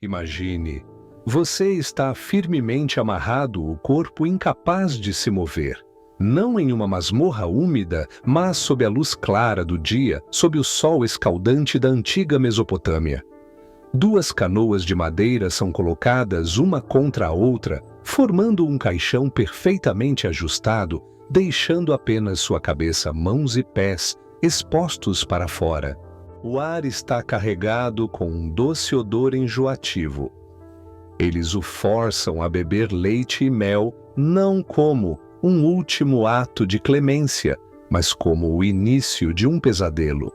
Imagine, você está firmemente amarrado, o corpo incapaz de se mover. Não em uma masmorra úmida, mas sob a luz clara do dia, sob o sol escaldante da antiga Mesopotâmia. 2 canoas de madeira são colocadas uma contra a outra, formando um caixão perfeitamente ajustado, deixando apenas sua cabeça, mãos e pés expostos para fora. O ar está carregado com um doce odor enjoativo. Eles o forçam a beber leite e mel, não como um último ato de clemência, mas como o início de um pesadelo.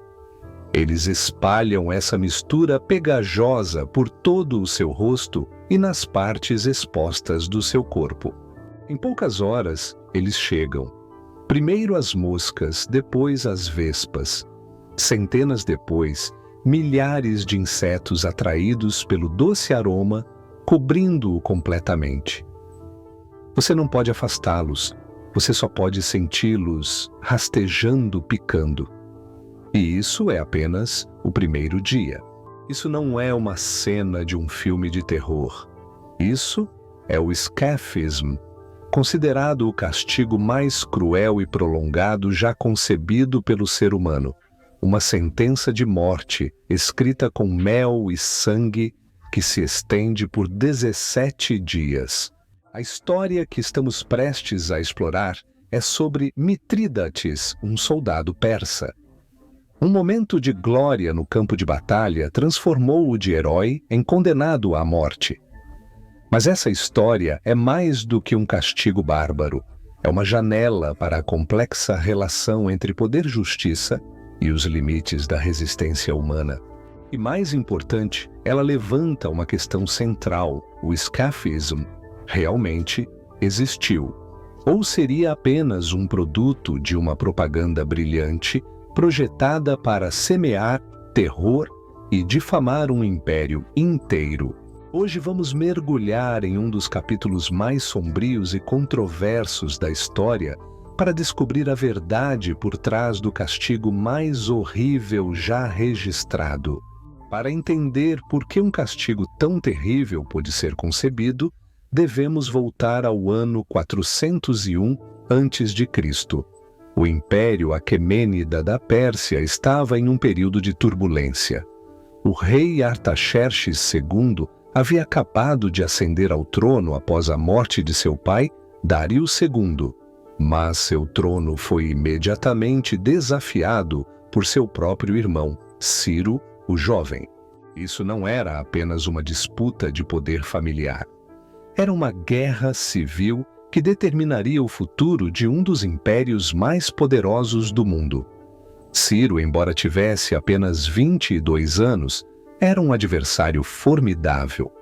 Eles espalham essa mistura pegajosa por todo o seu rosto e nas partes expostas do seu corpo. Em poucas horas, eles chegam. Primeiro as moscas, depois as vespas. Centenas depois, milhares de insetos atraídos pelo doce aroma, cobrindo-o completamente. Você não pode afastá-los, você só pode senti-los rastejando, picando. E isso é apenas o primeiro dia. Isso não é uma cena de um filme de terror. Isso é o escafismo, considerado o castigo mais cruel e prolongado já concebido pelo ser humano. Uma sentença de morte escrita com mel e sangue que se estende por 17 dias. A história que estamos prestes a explorar é sobre Mitrídates, um soldado persa. Um momento de glória no campo de batalha transformou-o de herói em condenado à morte. Mas essa história é mais do que um castigo bárbaro. É uma janela para a complexa relação entre poder e justiça e os limites da resistência humana. E mais importante, ela levanta uma questão central: o escafismo realmente existiu? Ou seria apenas um produto de uma propaganda brilhante projetada para semear terror e difamar um império inteiro? Hoje vamos mergulhar em um dos capítulos mais sombrios e controversos da história para descobrir a verdade por trás do castigo mais horrível já registrado. Para entender por que um castigo tão terrível pôde ser concebido, devemos voltar ao ano 401 a.C. O Império Aquemênida da Pérsia estava em um período de turbulência. O rei Artaxerxes II havia acabado de ascender ao trono após a morte de seu pai, Dário II. Mas seu trono foi imediatamente desafiado por seu próprio irmão, Ciro, o Jovem. Isso não era apenas uma disputa de poder familiar. Era uma guerra civil que determinaria o futuro de um dos impérios mais poderosos do mundo. Ciro, embora tivesse apenas 22 anos, era um adversário formidável.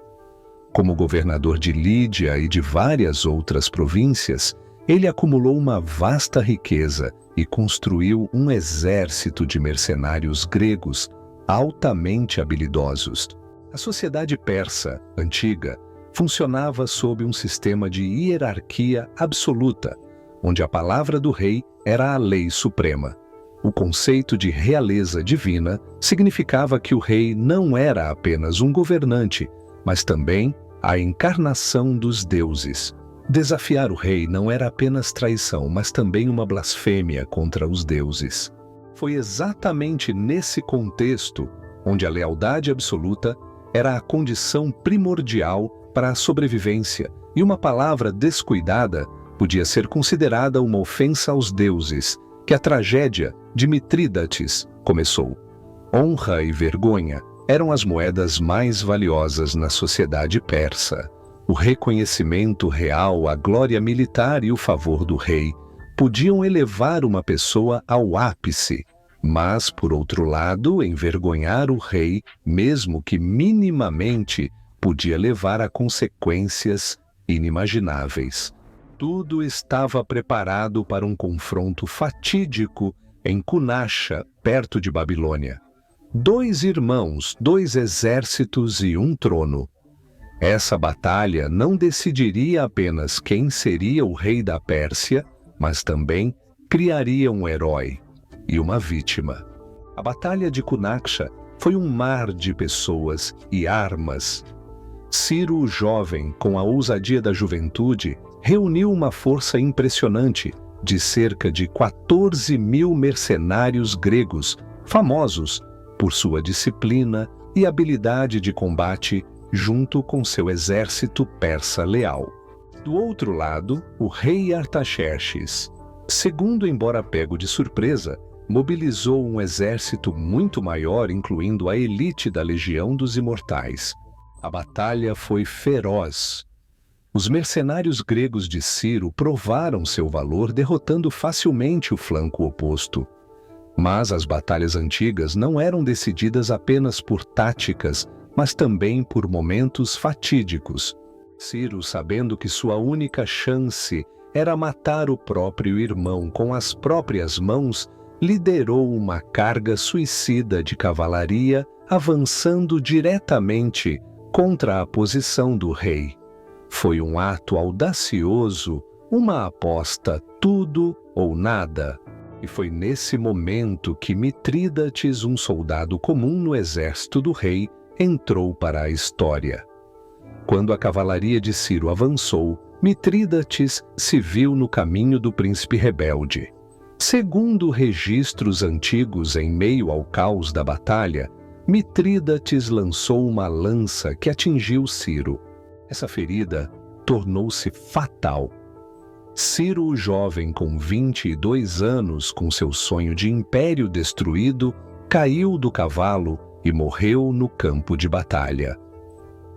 Como governador de Lídia e de várias outras províncias, ele acumulou uma vasta riqueza e construiu um exército de mercenários gregos altamente habilidosos. A sociedade persa, antiga, funcionava sob um sistema de hierarquia absoluta, onde a palavra do rei era a lei suprema. O conceito de realeza divina significava que o rei não era apenas um governante, mas também a encarnação dos deuses. Desafiar o rei não era apenas traição, mas também uma blasfêmia contra os deuses. Foi exatamente nesse contexto onde a lealdade absoluta era a condição primordial para a sobrevivência, e uma palavra descuidada podia ser considerada uma ofensa aos deuses, que a tragédia de Mitrídates começou. Honra e vergonha eram as moedas mais valiosas na sociedade persa. O reconhecimento real, a glória militar e o favor do rei podiam elevar uma pessoa ao ápice, mas, por outro lado, envergonhar o rei, mesmo que minimamente, podia levar a consequências inimagináveis. Tudo estava preparado para um confronto fatídico em Cunaxa, perto de Babilônia. 2 irmãos, 2 exércitos e um trono. Essa batalha não decidiria apenas quem seria o rei da Pérsia, mas também criaria um herói e uma vítima. A Batalha de Cunaxa foi um mar de pessoas e armas. Ciro o jovem, com a ousadia da juventude, reuniu uma força impressionante de cerca de 14.000 mercenários gregos, famosos por sua disciplina e habilidade de combate, junto com seu exército persa leal. Do outro lado, o rei Artaxerxes, segundo embora pego de surpresa, mobilizou um exército muito maior, incluindo a elite da Legião dos Imortais. A batalha foi feroz. Os mercenários gregos de Ciro provaram seu valor, derrotando facilmente o flanco oposto. Mas as batalhas antigas não eram decididas apenas por táticas, mas também por momentos fatídicos. Ciro, sabendo que sua única chance era matar o próprio irmão com as próprias mãos, liderou uma carga suicida de cavalaria, avançando diretamente contra a posição do rei. Foi um ato audacioso, uma aposta tudo ou nada. E foi nesse momento que Mitrídates, um soldado comum no exército do rei, entrou para a história. Quando a cavalaria de Ciro avançou, Mitrídates se viu no caminho do príncipe rebelde. Segundo registros antigos, em meio ao caos da batalha, Mitrídates lançou uma lança que atingiu Ciro. Essa ferida tornou-se fatal. Ciro, o jovem com 22 anos, com seu sonho de império destruído, caiu do cavalo e morreu no campo de batalha.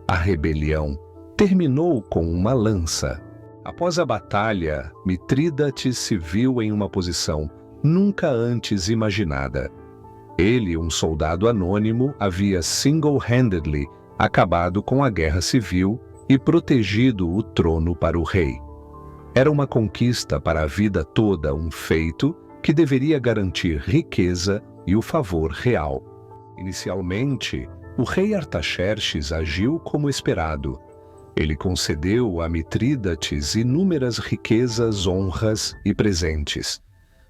A rebelião terminou com uma lança. Após a batalha, Mitrídates se viu em uma posição nunca antes imaginada. Ele, um soldado anônimo, havia single-handedly acabado com a guerra civil e protegido o trono para o rei. Era uma conquista para a vida toda, um feito que deveria garantir riqueza e o favor real. Inicialmente, o rei Artaxerxes agiu como esperado. Ele concedeu a Mitrídates inúmeras riquezas, honras e presentes.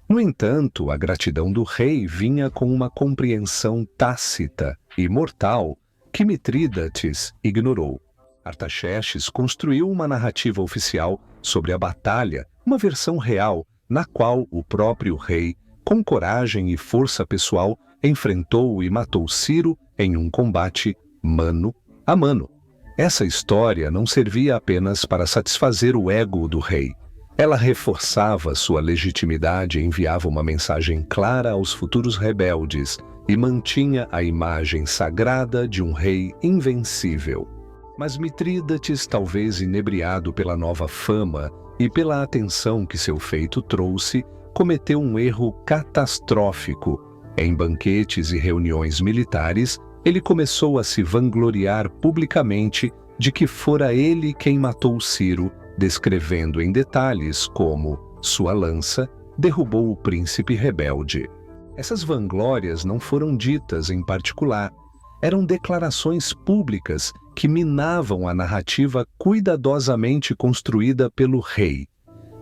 No entanto, a gratidão do rei vinha com uma compreensão tácita e mortal que Mitrídates ignorou. Artaxerxes construiu uma narrativa oficial sobre a batalha, uma versão real, na qual o próprio rei, com coragem e força pessoal, enfrentou e matou Ciro em um combate mano a mano. Essa história não servia apenas para satisfazer o ego do rei. Ela reforçava sua legitimidade e enviava uma mensagem clara aos futuros rebeldes e mantinha a imagem sagrada de um rei invencível. Mas Mitrídates, talvez inebriado pela nova fama e pela atenção que seu feito trouxe, cometeu um erro catastrófico. Em banquetes e reuniões militares, ele começou a se vangloriar publicamente de que fora ele quem matou Ciro, descrevendo em detalhes como sua lança derrubou o príncipe rebelde. Essas vanglórias não foram ditas em particular, eram declarações públicas que minavam a narrativa cuidadosamente construída pelo rei.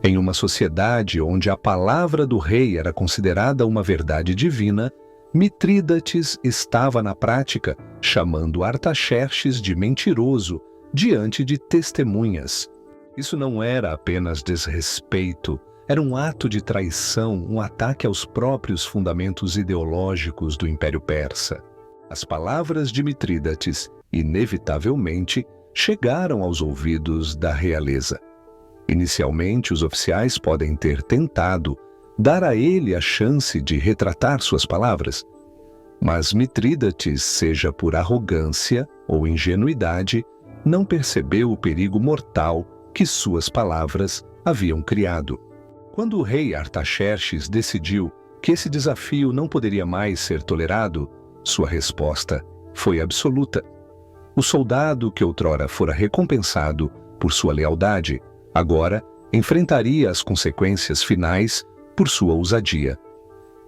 Em uma sociedade onde a palavra do rei era considerada uma verdade divina, Mitrídates estava na prática chamando Artaxerxes de mentiroso diante de testemunhas. Isso não era apenas desrespeito, era um ato de traição, um ataque aos próprios fundamentos ideológicos do Império Persa. As palavras de Mitrídates, inevitavelmente, chegaram aos ouvidos da realeza. Inicialmente, os oficiais podem ter tentado dar a ele a chance de retratar suas palavras, mas Mitrídates, seja por arrogância ou ingenuidade, não percebeu o perigo mortal que suas palavras haviam criado. Quando o rei Artaxerxes decidiu que esse desafio não poderia mais ser tolerado, sua resposta foi absoluta. O soldado que outrora fora recompensado por sua lealdade, agora enfrentaria as consequências finais por sua ousadia.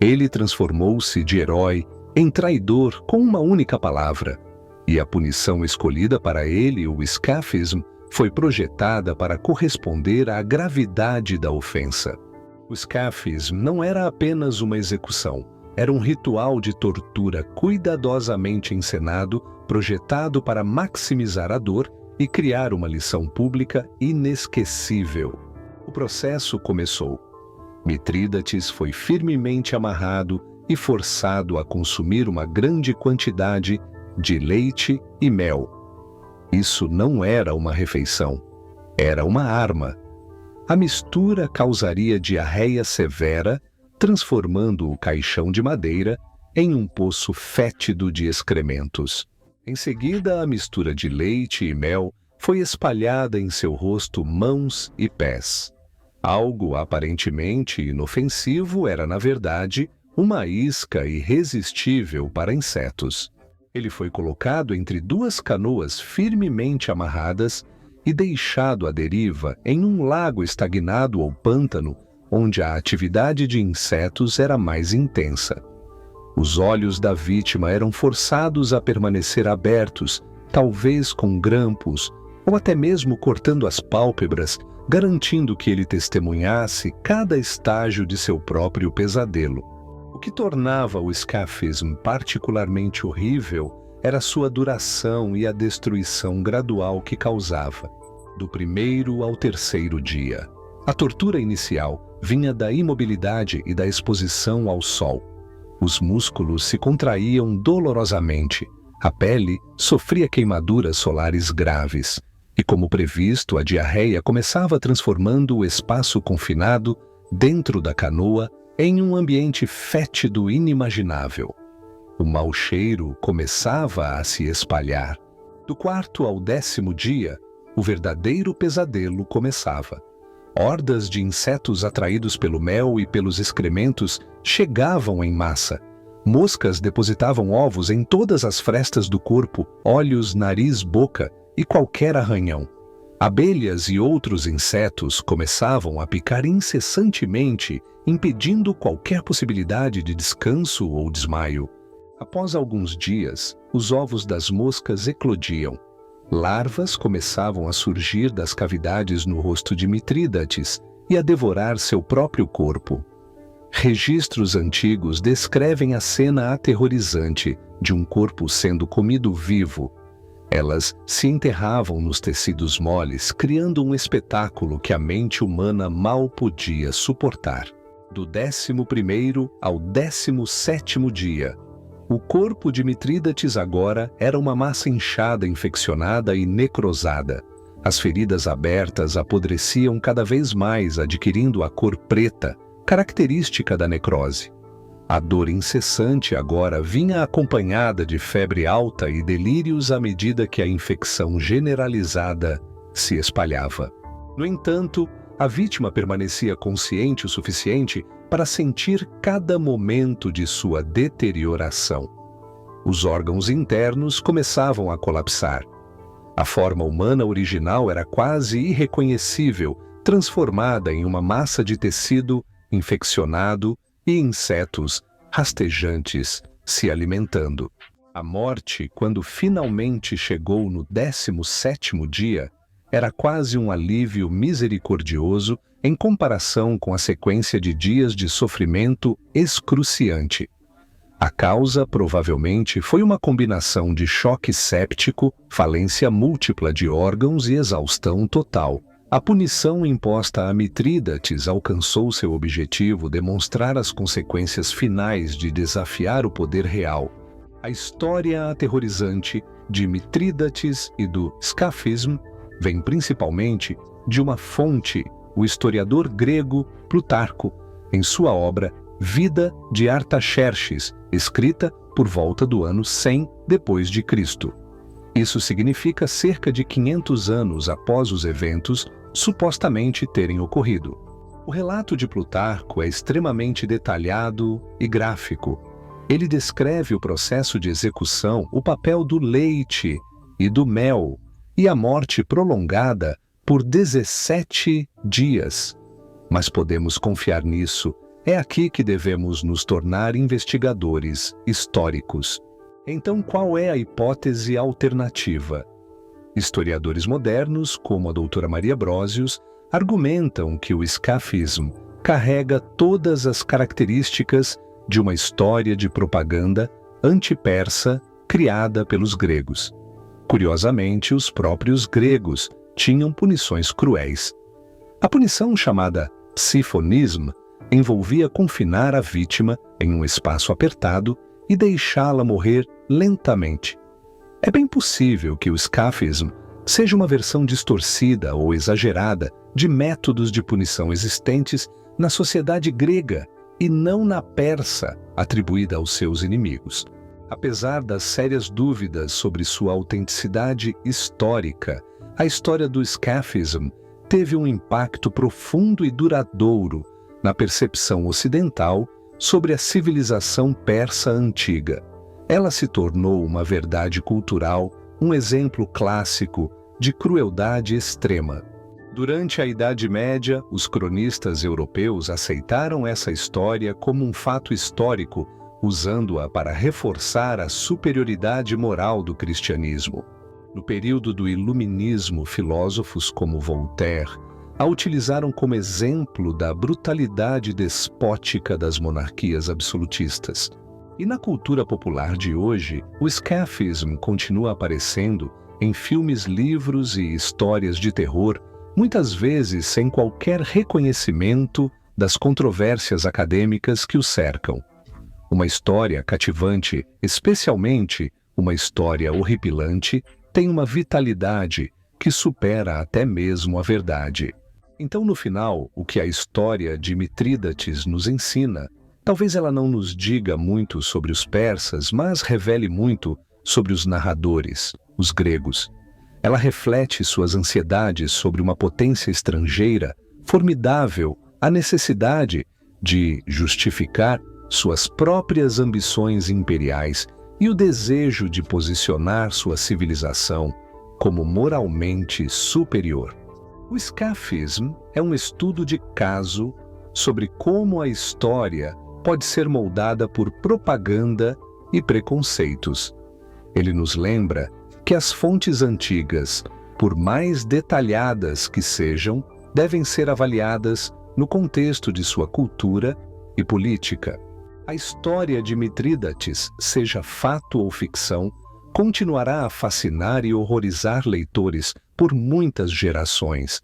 Ele transformou-se de herói em traidor com uma única palavra, e a punição escolhida para ele, o escafismo, foi projetada para corresponder à gravidade da ofensa. O escafismo não era apenas uma execução, era um ritual de tortura cuidadosamente encenado, projetado para maximizar a dor e criar uma lição pública inesquecível. O processo começou. Mitrídates foi firmemente amarrado e forçado a consumir uma grande quantidade de leite e mel. Isso não era uma refeição, era uma arma. A mistura causaria diarreia severa, transformando o caixão de madeira em um poço fétido de excrementos. Em seguida, a mistura de leite e mel foi espalhada em seu rosto, mãos e pés. Algo aparentemente inofensivo era, na verdade, uma isca irresistível para insetos. Ele foi colocado entre duas canoas firmemente amarradas e deixado à deriva em um lago estagnado ou pântano, onde a atividade de insetos era mais intensa. Os olhos da vítima eram forçados a permanecer abertos, talvez com grampos, ou até mesmo cortando as pálpebras, garantindo que ele testemunhasse cada estágio de seu próprio pesadelo. O que tornava o escafismo particularmente horrível era sua duração e a destruição gradual que causava, do primeiro ao terceiro dia. A tortura inicial vinha da imobilidade e da exposição ao sol. Os músculos se contraíam dolorosamente, a pele sofria queimaduras solares graves, e como previsto, a diarreia começava transformando o espaço confinado dentro da canoa em um ambiente fétido inimaginável. O mau cheiro começava a se espalhar. Do quarto ao 10º dia, o verdadeiro pesadelo começava. Hordas de insetos atraídos pelo mel e pelos excrementos chegavam em massa. Moscas depositavam ovos em todas as frestas do corpo, olhos, nariz, boca e qualquer arranhão. Abelhas e outros insetos começavam a picar incessantemente, impedindo qualquer possibilidade de descanso ou desmaio. Após alguns dias, os ovos das moscas eclodiam. Larvas começavam a surgir das cavidades no rosto de Mitrídates e a devorar seu próprio corpo. Registros antigos descrevem a cena aterrorizante de um corpo sendo comido vivo. Elas se enterravam nos tecidos moles, criando um espetáculo que a mente humana mal podia suportar. Do 11º ao 17º dia, o corpo de Mitrídates agora era uma massa inchada, infeccionada e necrosada. As feridas abertas apodreciam cada vez mais, adquirindo a cor preta, característica da necrose. A dor incessante agora vinha acompanhada de febre alta e delírios à medida que a infecção generalizada se espalhava. No entanto, a vítima permanecia consciente o suficiente para sentir cada momento de sua deterioração. Os órgãos internos começavam a colapsar. A forma humana original era quase irreconhecível, transformada em uma massa de tecido infeccionado e insetos rastejantes se alimentando. A morte, quando finalmente chegou no 17º dia, era quase um alívio misericordioso em comparação com a sequência de dias de sofrimento excruciante. A causa, provavelmente, foi uma combinação de choque séptico, falência múltipla de órgãos e exaustão total. A punição imposta a Mitrídates alcançou seu objetivo, demonstrar as consequências finais de desafiar o poder real. A história aterrorizante de Mitrídates e do escafismo vem principalmente de uma fonte, o historiador grego Plutarco, em sua obra Vida de Artaxerxes, escrita por volta do ano 100 d.C. Isso significa cerca de 500 anos após os eventos supostamente terem ocorrido. O relato de Plutarco é extremamente detalhado e gráfico. Ele descreve o processo de execução, o papel do leite e do mel e a morte prolongada por 17 dias. Mas podemos confiar nisso. É aqui que devemos nos tornar investigadores históricos. Então, qual é a hipótese alternativa? Historiadores modernos, como a doutora Maria Brosius, argumentam que o escafismo carrega todas as características de uma história de propaganda anti-persa criada pelos gregos. Curiosamente, os próprios gregos tinham punições cruéis. A punição chamada psifonismo envolvia confinar a vítima em um espaço apertado e deixá-la morrer lentamente. É bem possível que o scaphismo seja uma versão distorcida ou exagerada de métodos de punição existentes na sociedade grega e não na persa atribuída aos seus inimigos. Apesar das sérias dúvidas sobre sua autenticidade histórica, a história do scaphismo teve um impacto profundo e duradouro na percepção ocidental sobre a civilização persa antiga. Ela se tornou uma verdade cultural, um exemplo clássico de crueldade extrema. Durante a Idade Média, os cronistas europeus aceitaram essa história como um fato histórico, usando-a para reforçar a superioridade moral do cristianismo. No período do Iluminismo, filósofos como Voltaire a utilizaram como exemplo da brutalidade despótica das monarquias absolutistas. E na cultura popular de hoje, o scaphismo continua aparecendo em filmes, livros e histórias de terror, muitas vezes sem qualquer reconhecimento das controvérsias acadêmicas que o cercam. Uma história cativante, especialmente uma história horripilante, tem uma vitalidade que supera até mesmo a verdade. Então, no final, o que a história de Mitrídates nos ensina, talvez ela não nos diga muito sobre os persas, mas revele muito sobre os narradores, os gregos. Ela reflete suas ansiedades sobre uma potência estrangeira formidável, a necessidade de justificar suas próprias ambições imperiais e o desejo de posicionar sua civilização como moralmente superior. O scaphismo é um estudo de caso sobre como a história pode ser moldada por propaganda e preconceitos. Ele nos lembra que as fontes antigas, por mais detalhadas que sejam, devem ser avaliadas no contexto de sua cultura e política. A história de Mitrídates, seja fato ou ficção, continuará a fascinar e horrorizar leitores por muitas gerações.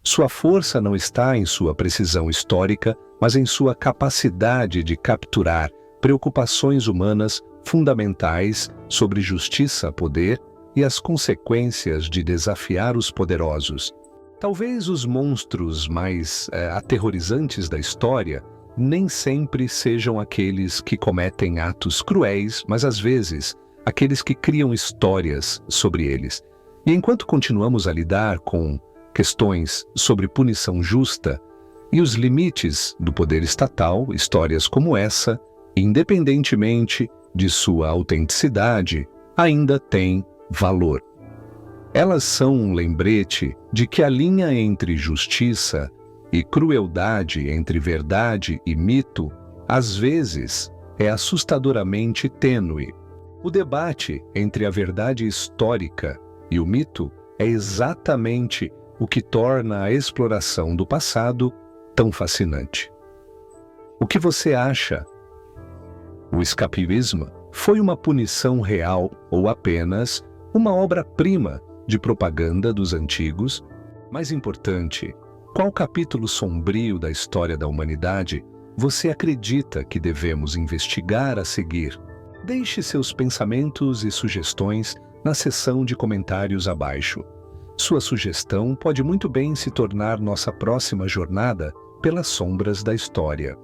Sua força não está em sua precisão histórica, mas em sua capacidade de capturar preocupações humanas fundamentais sobre justiça, poder e as consequências de desafiar os poderosos. Talvez os monstros mais aterrorizantes da história nem sempre sejam aqueles que cometem atos cruéis, mas às vezes aqueles que criam histórias sobre eles. E enquanto continuamos a lidar com questões sobre punição justa e os limites do poder estatal, histórias como essa, independentemente de sua autenticidade, ainda têm valor. Elas são um lembrete de que a linha entre justiça e crueldade, entre verdade e mito, às vezes é assustadoramente tênue. O debate entre a verdade histórica e o mito é exatamente o que torna a exploração do passado tão fascinante. O que você acha? O escapismo foi uma punição real ou apenas uma obra-prima de propaganda dos antigos? Mais importante, qual capítulo sombrio da história da humanidade você acredita que devemos investigar a seguir? Deixe seus pensamentos e sugestões na seção de comentários abaixo. Sua sugestão pode muito bem se tornar nossa próxima jornada pelas sombras da história.